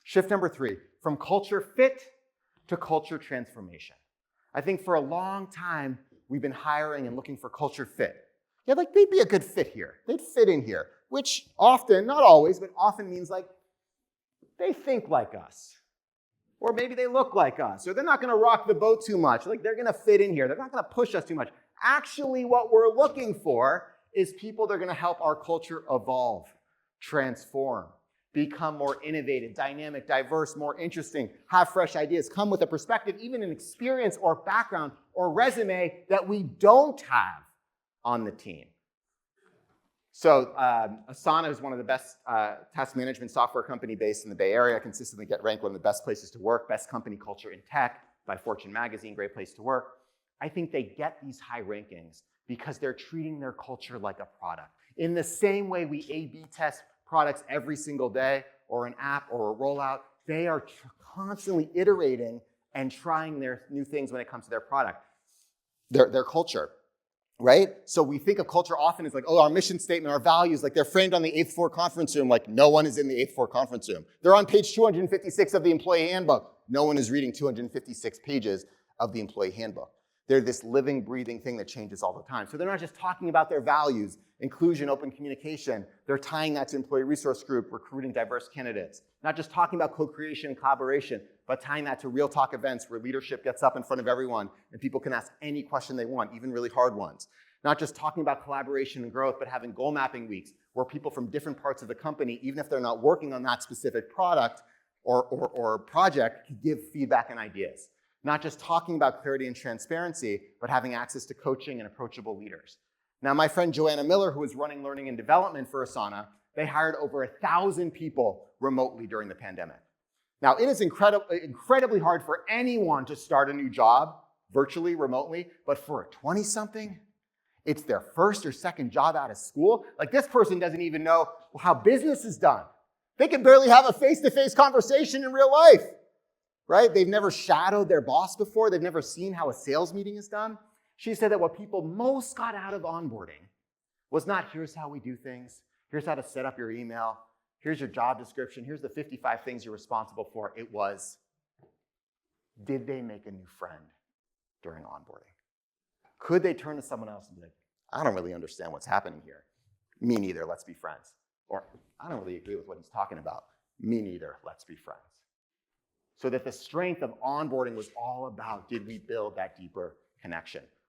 Shift number 3, from culture fit to culture transformation. I think for a long time, we've been hiring and looking for culture fit. Yeah, like they'd be a good fit here. They'd fit in here, which often, not always, but often means like they think like us. Or maybe they look like us, or they're not gonna rock the boat too much. Like they're gonna fit in here. They're not gonna push us too much. Actually, what we're looking for is people that are gonna help our culture evolve, transform, become more innovative, dynamic, diverse, more interesting, have fresh ideas, come with a perspective, even an experience or background or resume that we don't have on the team. So Asana is one of the best task management software company based in the Bay Area, consistently get ranked one of the best places to work, best company culture in tech by Fortune magazine, great place to work. I think they get these high rankings because they're treating their culture like a product. In the same way we A/B test products every single day, or an app or a rollout, they are constantly iterating and trying their new things when it comes to their product, their culture. Right? So we think of culture often as like, oh, our mission statement, our values, like they're framed on the 8th floor conference room, like no one is in the 8th floor conference room. They're on page 256 of the employee handbook. No one is reading 256 pages of the employee handbook. They're this living, breathing thing that changes all the time. So they're not just talking about their values, inclusion, open communication. They're tying that to employee resource group, recruiting diverse candidates. Not just talking about co-creation and collaboration, but tying that to real talk events where leadership gets up in front of everyone and people can ask any question they want, even really hard ones. Not just talking about collaboration and growth, but having goal mapping weeks where people from different parts of the company, even if they're not working on that specific product or project, can give feedback and ideas. Not just talking about clarity and transparency, but having access to coaching and approachable leaders. Now, my friend Joanna Miller, who was running learning and development for Asana, they hired over 1,000 people remotely during the pandemic. Now, it is incredibly hard for anyone to start a new job virtually, remotely, but for a 20-something, it's their first or second job out of school. Like this person doesn't even know how business is done. They can barely have a face-to-face conversation in real life, right? They've never shadowed their boss before. They've never seen how a sales meeting is done. She said that what people most got out of onboarding was not, here's how we do things, here's how to set up your email, here's your job description, here's the 55 things you're responsible for. It was, did they make a new friend during onboarding? Could they turn to someone else and be like, I don't really understand what's happening here. Me neither, let's be friends. Or, I don't really agree with what he's talking about. Me neither, let's be friends. So that the strength of onboarding was all about, did we build that deeper connection?